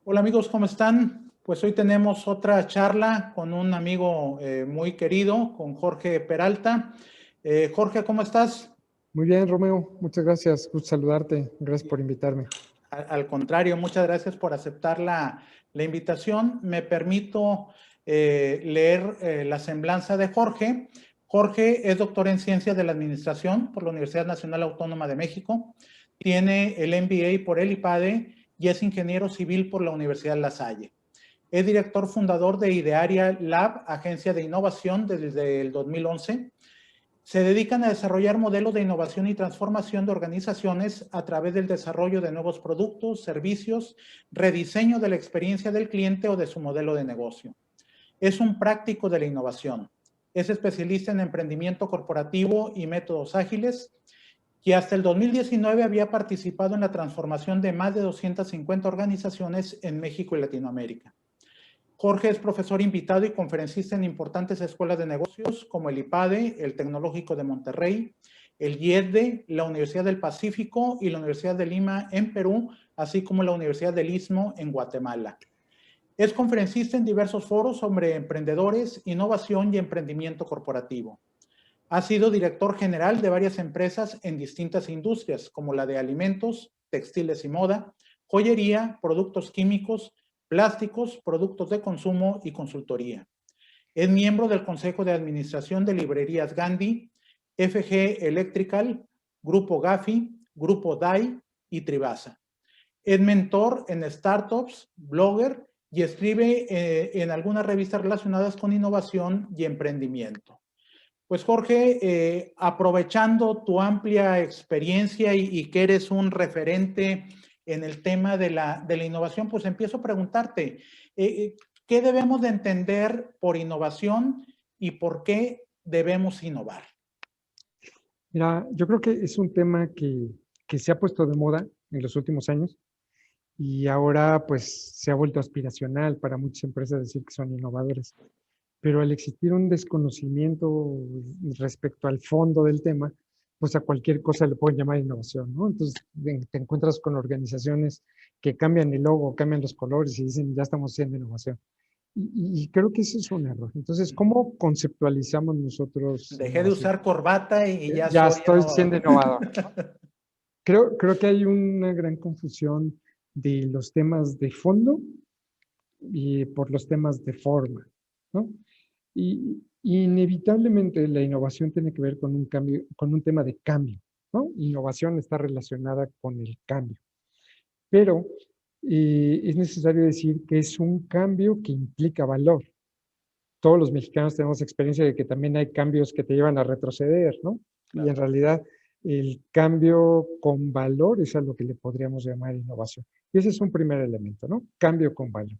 Hola amigos, ¿cómo están? Pues hoy tenemos otra charla con un amigo muy querido, con Jorge Peralta. Jorge, ¿cómo estás? Muy bien, Romeo. Muchas gracias. Gusto saludarte. Gracias por invitarme. Al contrario, muchas gracias por aceptar la invitación. Me permito leer la semblanza de Jorge. Jorge es doctor en Ciencias de la Administración por la Universidad Nacional Autónoma de México. Tiene el MBA por el IPADE y es ingeniero civil por la Universidad La Salle. Es director fundador de Idearia Lab, agencia de innovación desde el 2011. Se dedican a desarrollar modelos de innovación y transformación de organizaciones a través del desarrollo de nuevos productos, servicios, rediseño de la experiencia del cliente o de su modelo de negocio. Es un práctico de la innovación. Es especialista en emprendimiento corporativo y métodos ágiles y hasta el 2019 había participado en la transformación de más de 250 organizaciones en México y Latinoamérica. Jorge es profesor invitado y conferencista en importantes escuelas de negocios como el IPADE, el Tecnológico de Monterrey, el IESDE, la Universidad del Pacífico y la Universidad de Lima en Perú, así como la Universidad del Istmo en Guatemala. Es conferencista en diversos foros sobre emprendedores, innovación y emprendimiento corporativo. Ha sido director general de varias empresas en distintas industrias, como la de alimentos, textiles y moda, joyería, productos químicos, plásticos, productos de consumo y consultoría. Es miembro del Consejo de Administración de Librerías Gandhi, FG Electrical, Grupo Gafi, Grupo DAI y Tribasa. Es mentor en startups, blogger y escribe en algunas revistas relacionadas con innovación y emprendimiento. Pues Jorge, aprovechando tu amplia experiencia y que eres un referente en el tema de la innovación, pues empiezo a preguntarte, ¿qué debemos de entender por innovación y por qué debemos innovar? Mira, yo creo que es un tema que se ha puesto de moda en los últimos años y ahora pues se ha vuelto aspiracional para muchas empresas decir que son innovadores. Pero al existir un desconocimiento respecto al fondo del tema, pues a cualquier cosa le pueden llamar innovación, ¿no? Entonces te encuentras con organizaciones que cambian el logo, cambian los colores y dicen, ya estamos haciendo innovación. Y creo que ese es un error. Entonces, ¿cómo conceptualizamos nosotros Dejé de innovación? usar corbata y ya Ya soy estoy innovador. siendo innovador, ¿no? Creo que hay una gran confusión de los temas de fondo y por los temas de forma, ¿no? Y inevitablemente la innovación tiene que ver con un cambio, con un tema de cambio, ¿no? Innovación está relacionada con el cambio, pero es necesario decir que es un cambio que implica valor. Todos los mexicanos tenemos experiencia de que también hay cambios que te llevan a retroceder, ¿no? Y Claro. en realidad el cambio con valor es a lo que le podríamos llamar innovación. Y ese es un primer elemento, ¿no? Cambio con valor.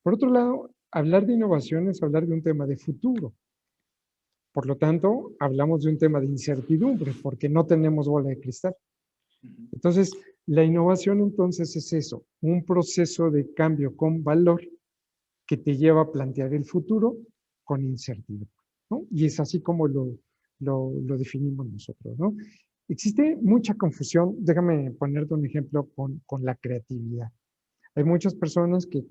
Por otro lado, hablar de innovación es hablar de un tema de futuro. Por lo tanto, hablamos de un tema de incertidumbre porque no tenemos bola de cristal. Entonces, la innovación entonces es eso, un proceso de cambio con valor que te lleva a plantear el futuro con incertidumbre, ¿no? Y es así como lo definimos nosotros, ¿no? Existe mucha confusión, déjame ponerte un ejemplo con la creatividad. Hay muchas personas que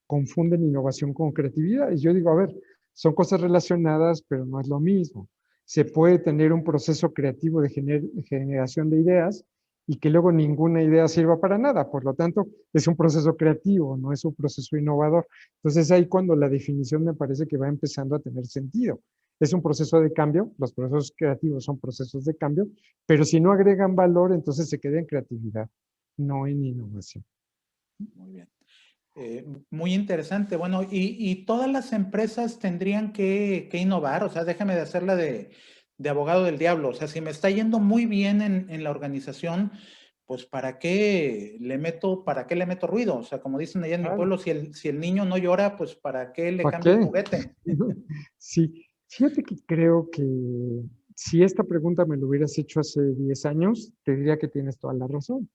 confunden innovación con creatividad y yo digo, a ver, son cosas relacionadas, pero no es lo mismo. Se puede tener un proceso creativo de generación de ideas y que luego ninguna idea sirva para nada. Por lo tanto, es un proceso creativo, no es un proceso innovador. Entonces ahí cuando la definición me parece que va empezando a tener sentido. Es un proceso de cambio, los procesos creativos son procesos de cambio, pero si no agregan valor, entonces se queda en creatividad, no en innovación. Muy bien. Muy interesante. Bueno, y todas las empresas tendrían que innovar, o sea, déjame de hacerla de abogado del diablo. O sea, si me está yendo muy bien en la organización, pues ¿para qué le meto ruido? O sea, como dicen allá en mi Claro. pueblo, si el niño no llora, pues ¿para qué le ¿Para cambio el qué? juguete? Sí, fíjate que creo que si esta pregunta me lo hubieras hecho hace 10 años, te diría que tienes toda la razón.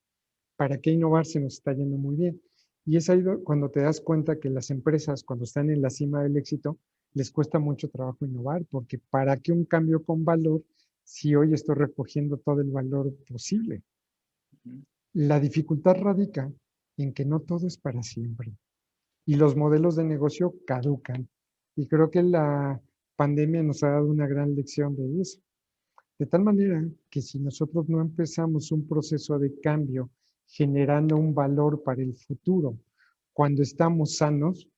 ¿Para qué innovar si nos está yendo muy bien? Y es ahí cuando te das cuenta que las empresas, cuando están en la cima del éxito, les cuesta mucho trabajo innovar, porque ¿para qué un cambio con valor si hoy estoy recogiendo todo el valor posible? La dificultad radica en que no todo es para siempre y los modelos de negocio caducan. Y creo que la pandemia nos ha dado una gran lección de eso. De tal manera que si nosotros no empezamos un proceso de cambio generando un valor para el futuro cuando estamos sanos,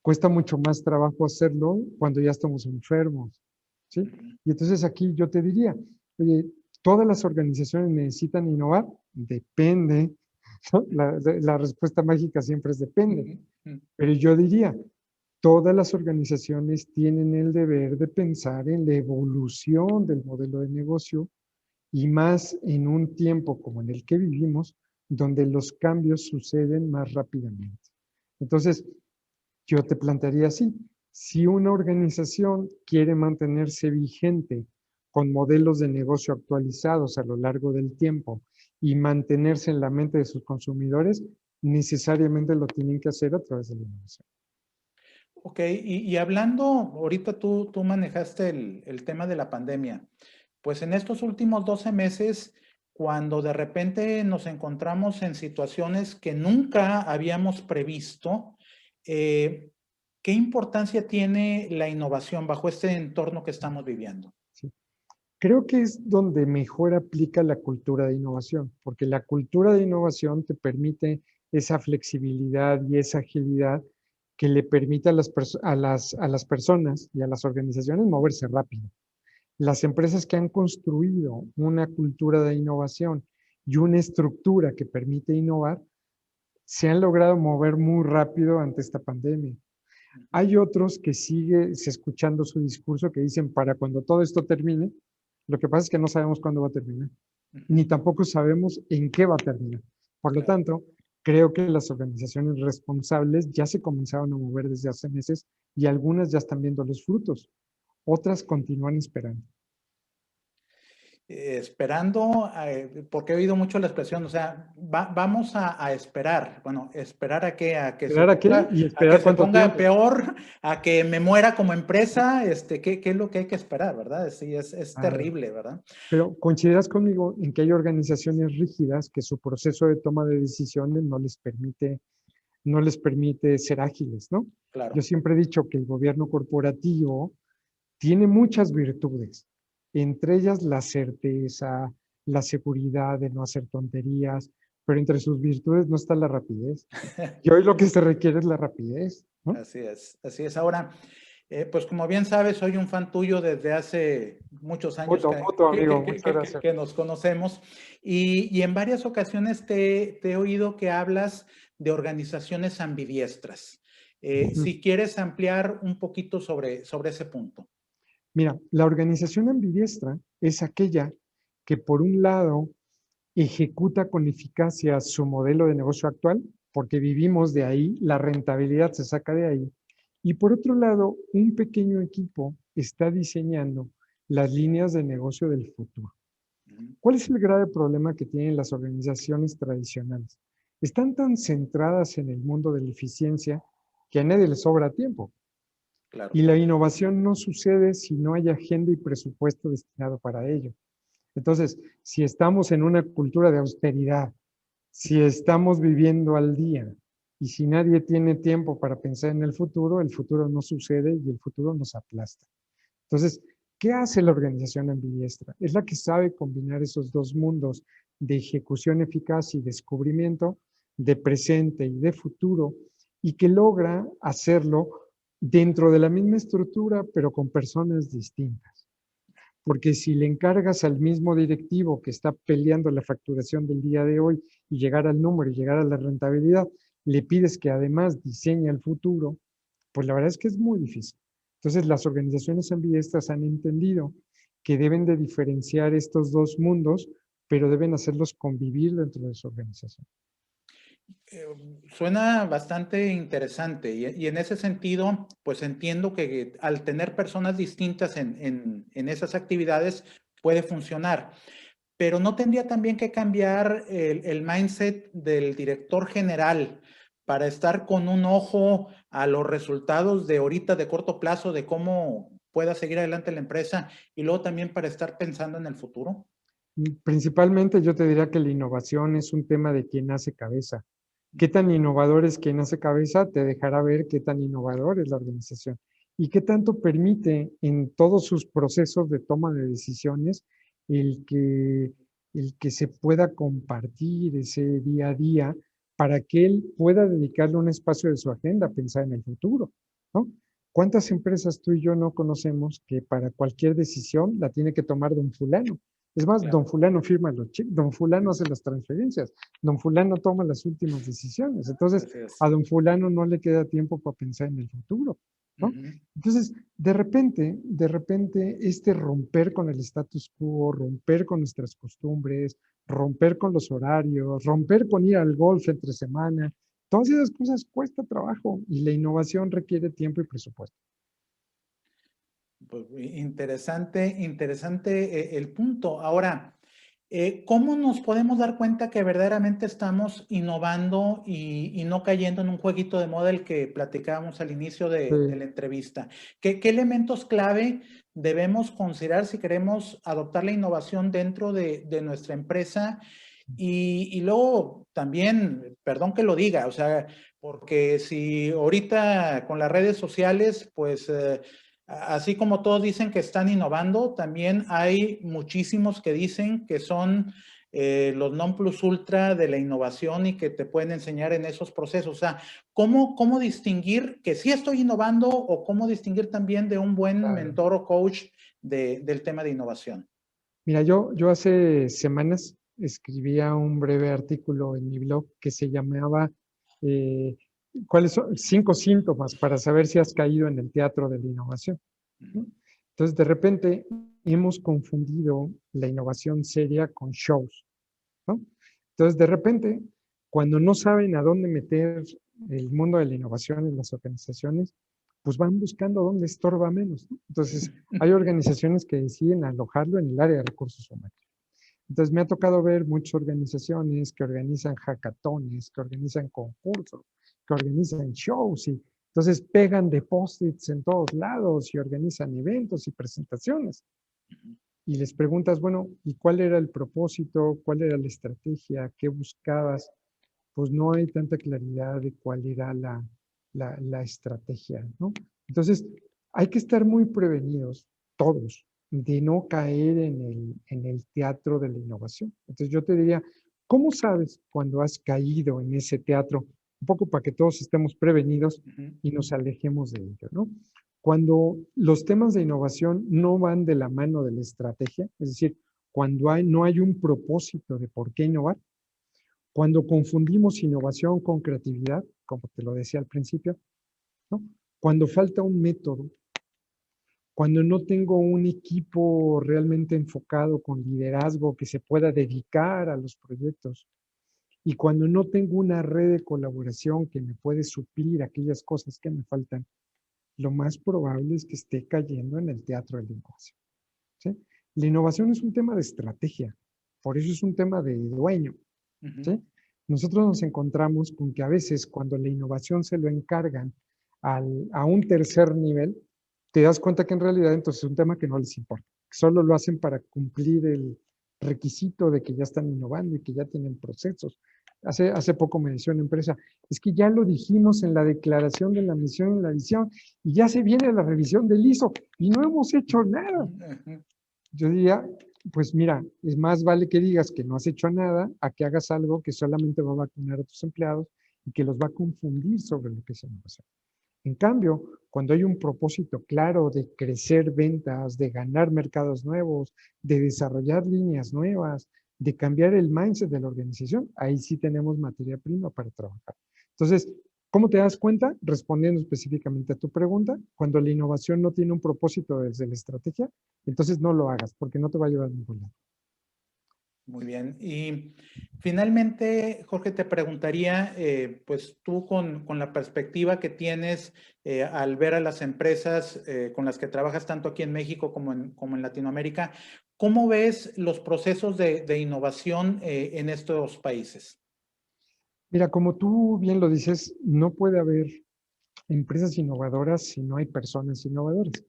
cuesta mucho más trabajo hacerlo cuando ya estamos enfermos, ¿sí? Y entonces aquí yo te diría, oye, ¿todas las organizaciones necesitan innovar? Depende, ¿no? La respuesta mágica siempre es depende. Pero yo diría, todas las organizaciones tienen el deber de pensar en la evolución del modelo de negocio y más en un tiempo como en el que vivimos, donde los cambios suceden más rápidamente. Entonces, yo te plantearía así, si una organización quiere mantenerse vigente con modelos de negocio actualizados a lo largo del tiempo y mantenerse en la mente de sus consumidores, necesariamente lo tienen que hacer a través de la innovación. Ok, y hablando, ahorita tú manejaste el tema de la pandemia. Pues en estos últimos 12 meses, cuando de repente nos encontramos en situaciones que nunca habíamos previsto, ¿qué importancia tiene la innovación bajo este entorno que estamos viviendo? ¿Sí? Creo que es donde mejor aplica la cultura de innovación, porque la cultura de innovación te permite esa flexibilidad y esa agilidad que le permite a las personas y a las organizaciones moverse rápido. Las empresas que han construido una cultura de innovación y una estructura que permite innovar, se han logrado mover muy rápido ante esta pandemia. Hay otros que sigues escuchando su discurso que dicen para cuando todo esto termine, lo que pasa es que no sabemos cuándo va a terminar, ni tampoco sabemos en qué va a terminar. Por lo Claro. tanto, creo que las organizaciones responsables ya se comenzaron a mover desde hace meses y algunas ya están viendo los frutos, otras continúan esperando. Esperando, porque he oído mucho la expresión, o sea, vamos a esperar. Bueno, ¿esperar a qué? ¿Esperar a qué? Y A que esperar se cuánto ponga tiempo. peor, a que me muera como empresa, ¿qué es lo que hay que esperar, verdad? Sí, es Ah, terrible, ¿verdad? pero coincidirás conmigo en que hay organizaciones rígidas que su proceso de toma de decisiones no les permite ser ágiles, ¿no? Yo Claro. siempre he dicho que el gobierno corporativo tiene muchas virtudes, entre ellas la certeza, la seguridad de no hacer tonterías, pero entre sus virtudes no está la rapidez. Y hoy lo que se requiere es la rapidez, ¿no? Así es, así es. Ahora, pues como bien sabes, soy un fan tuyo desde hace muchos años Mutuo, mutuo, amigo, muchas gracias. que nos conocemos y en varias ocasiones te he oído que hablas de organizaciones ambidiestras. Si quieres ampliar un poquito sobre ese punto. Mira, la organización ambidiestra es aquella que por un lado ejecuta con eficacia su modelo de negocio actual, porque vivimos de ahí, la rentabilidad se saca de ahí. Y por otro lado, un pequeño equipo está diseñando las líneas de negocio del futuro. ¿Cuál es el grave problema que tienen las organizaciones tradicionales? Están tan centradas en el mundo de la eficiencia que a nadie le sobra tiempo. Claro. Y la innovación no sucede si no hay agenda y presupuesto destinado para ello. Entonces, si estamos en una cultura de austeridad, si estamos viviendo al día y si nadie tiene tiempo para pensar en el futuro no sucede y el futuro nos aplasta. Entonces, ¿qué hace la organización ambidiestra? Es la que sabe combinar esos dos mundos de ejecución eficaz y descubrimiento, de presente y de futuro, y que logra hacerlo dentro de la misma estructura, pero con personas distintas. Porque si le encargas al mismo directivo que está peleando la facturación del día de hoy y llegar al número y llegar a la rentabilidad, le pides que además diseñe el futuro, pues la verdad es que es muy difícil. Entonces las organizaciones ambidiestras han entendido que deben de diferenciar estos dos mundos, pero deben hacerlos convivir dentro de su organización. Eh, Suena bastante interesante y en ese sentido, pues entiendo que al tener personas distintas en esas actividades puede funcionar, pero ¿no tendría también que cambiar el mindset del director general para estar con un ojo a los resultados de ahorita de corto plazo, de cómo pueda seguir adelante la empresa y luego también para estar pensando en el futuro? Principalmente yo te diría que la innovación es un tema de quien hace cabeza. Qué tan innovador es quien hace cabeza, te dejará ver qué tan innovador es la organización. Y qué tanto permite en todos sus procesos de toma de decisiones el que, el que se pueda compartir ese día a día para que él pueda dedicarle un espacio de su agenda a pensar en el futuro, ¿no? ¿Cuántas empresas tú y yo no conocemos que para cualquier decisión la tiene que tomar don fulano? Es más, don Claro. fulano firma los cheques, don fulano hace las transferencias, don fulano toma las últimas decisiones. Entonces, Así es. a don fulano no le queda tiempo para pensar en el futuro, ¿no? Ujú. Entonces, de repente, este romper con el status quo, romper con nuestras costumbres, romper con los horarios, romper con ir al golf entre semana, todas esas cosas cuesta trabajo y la innovación requiere tiempo y presupuesto. Pues interesante, interesante el punto. Ahora, ¿cómo nos podemos dar cuenta que verdaderamente estamos innovando y no cayendo en un jueguito de moda el que platicábamos al inicio de la entrevista? ¿Qué elementos clave debemos considerar si queremos adoptar la innovación dentro de nuestra empresa? Y luego también, perdón que lo diga, o sea, porque si ahorita con las redes sociales, pues así como todos dicen que están innovando, también hay muchísimos que dicen que son los non plus ultra de la innovación y que te pueden enseñar en esos procesos. O sea, ¿cómo distinguir que sí estoy innovando o cómo distinguir también de un buen Claro. mentor o coach del tema de innovación? Mira, yo hace semanas escribía un breve artículo en mi blog que se llamaba eh, ¿cuáles son 5 síntomas para saber si has caído en el teatro de la innovación? ¿No? Entonces, de repente hemos confundido la innovación seria con shows, ¿no? Entonces, de repente, cuando no saben a dónde meter el mundo de la innovación en las organizaciones, pues van buscando dónde estorba menos, ¿no? Entonces, hay organizaciones que deciden alojarlo en el área de recursos humanos. Entonces, me ha tocado ver muchas organizaciones que organizan hackatones, que organizan concursos, que organizan shows y entonces pegan de post-its en todos lados y organizan eventos y presentaciones. Y les preguntas, bueno, ¿y cuál era el propósito? ¿Cuál era la estrategia? ¿Qué buscabas? Pues no hay tanta claridad de cuál era la estrategia, ¿no? Entonces, hay que estar muy prevenidos, todos, de no caer en el teatro de la innovación. Entonces, yo te diría, ¿cómo sabes cuando has caído en ese teatro? Un poco para que todos estemos prevenidos y nos alejemos de ello, ¿no? Cuando los temas de innovación no van de la mano de la estrategia, es decir, cuando no hay un propósito de por qué innovar, cuando confundimos innovación con creatividad, como te lo decía al principio, ¿no? Cuando falta un método, cuando no tengo un equipo realmente enfocado con liderazgo que se pueda dedicar a los proyectos y cuando no tengo una red de colaboración que me puede suplir aquellas cosas que me faltan, lo más probable es que esté cayendo en el teatro de la innovación, ¿sí? La innovación es un tema de estrategia, por eso es un tema de dueño, ¿sí? Nosotros nos encontramos con que a veces cuando la innovación se lo encargan a un tercer nivel, te das cuenta que en realidad entonces es un tema que no les importa. Solo lo hacen para cumplir el requisito de que ya están innovando y que ya tienen procesos. Hace poco me decía una empresa, es que ya lo dijimos en la declaración de la misión y la visión y ya se viene la revisión del ISO y no hemos hecho nada. Yo diría, pues mira, es más vale que digas que no has hecho nada a que hagas algo que solamente va a vacunar a tus empleados y que los va a confundir sobre lo que es innovación. En cambio, cuando hay un propósito claro de crecer ventas, de ganar mercados nuevos, de desarrollar líneas nuevas, de cambiar el mindset de la organización, ahí sí tenemos materia prima para trabajar. Entonces, ¿cómo te das cuenta? Respondiendo específicamente a tu pregunta, cuando la innovación no tiene un propósito desde la estrategia, entonces no lo hagas porque no te va a ayudar a ningún lado. Muy bien. Y finalmente, Jorge, te preguntaría, pues tú con la perspectiva que tienes al ver a las empresas con las que trabajas tanto aquí en México como en Latinoamérica, ¿cómo ves los procesos de innovación en estos países? Mira, como tú bien lo dices, no puede haber empresas innovadoras si no hay personas innovadoras.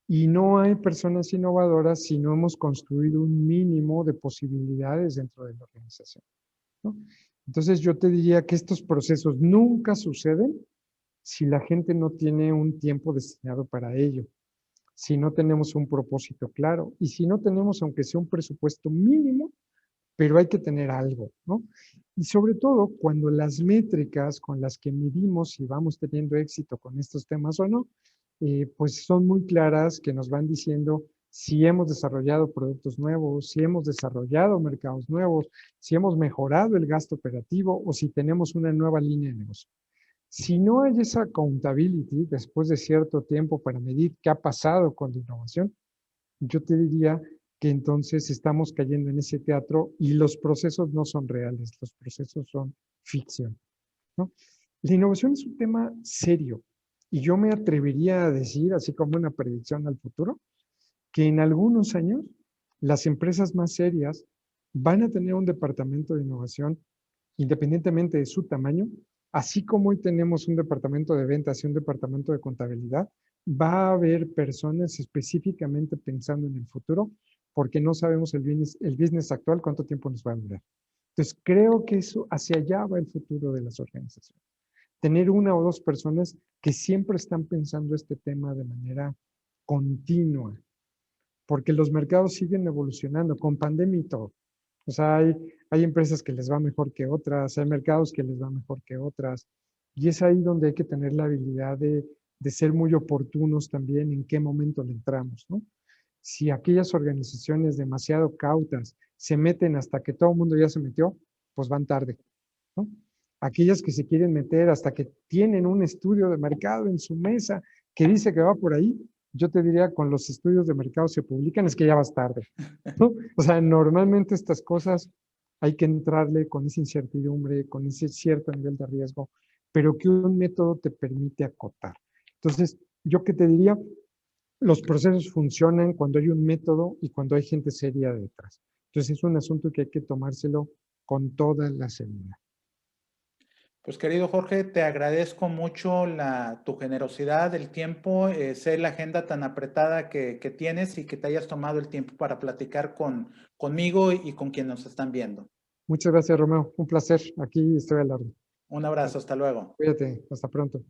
Y no hay personas innovadoras si no hemos construido un mínimo de posibilidades dentro de la organización, ¿no? Entonces yo te diría que estos procesos nunca suceden si la gente no tiene un tiempo destinado para ello, si no tenemos un propósito claro y si no tenemos, aunque sea un presupuesto mínimo, pero hay que tener algo, ¿no? Y sobre todo cuando las métricas con las que medimos si vamos teniendo éxito con estos temas o no, pues son muy claras, que nos van diciendo si hemos desarrollado productos nuevos, si hemos desarrollado mercados nuevos, si hemos mejorado el gasto operativo o si tenemos una nueva línea de negocio. Si no hay esa accountability después de cierto tiempo para medir qué ha pasado con la innovación, yo te diría que entonces estamos cayendo en ese teatro y los procesos no son reales, los procesos son ficción, ¿no? La innovación es un tema serio y yo me atrevería a decir, así como una predicción al futuro, que en algunos años las empresas más serias van a tener un departamento de innovación independientemente de su tamaño, así como hoy tenemos un departamento de ventas y un departamento de contabilidad, va a haber personas específicamente pensando en el futuro porque no sabemos el business actual cuánto tiempo nos va a durar. Entonces, creo que eso hacia allá va el futuro de las organizaciones. Tener una o dos personas que siempre están pensando este tema de manera continua, porque los mercados siguen evolucionando con pandemia y todo. O sea, hay empresas que les va mejor que otras, hay mercados que les va mejor que otras, y es ahí donde hay que tener la habilidad de ser muy oportunos también en qué momento le entramos, ¿no? Si aquellas organizaciones demasiado cautas se meten hasta que todo el mundo ya se metió, pues van tarde, ¿no? Aquellas que se quieren meter hasta que tienen un estudio de mercado en su mesa que dice que va por ahí, yo te diría, con los estudios de mercado se publican, es que ya vas tarde, ¿no? O sea, normalmente estas cosas hay que entrarle con esa incertidumbre, con ese cierto nivel de riesgo, pero que un método te permite acotar. Entonces, yo que te diría, los procesos funcionan cuando hay un método y cuando hay gente seria detrás. Entonces, es un asunto que hay que tomárselo con toda la seriedad. Pues querido Jorge, te agradezco mucho tu generosidad, el tiempo, sé la agenda tan apretada que tienes y que te hayas tomado el tiempo para platicar conmigo y con quienes nos están viendo. Muchas gracias, Romeo. Un placer. Aquí estoy al lado. Un abrazo, hasta luego. Cuídate. Hasta pronto.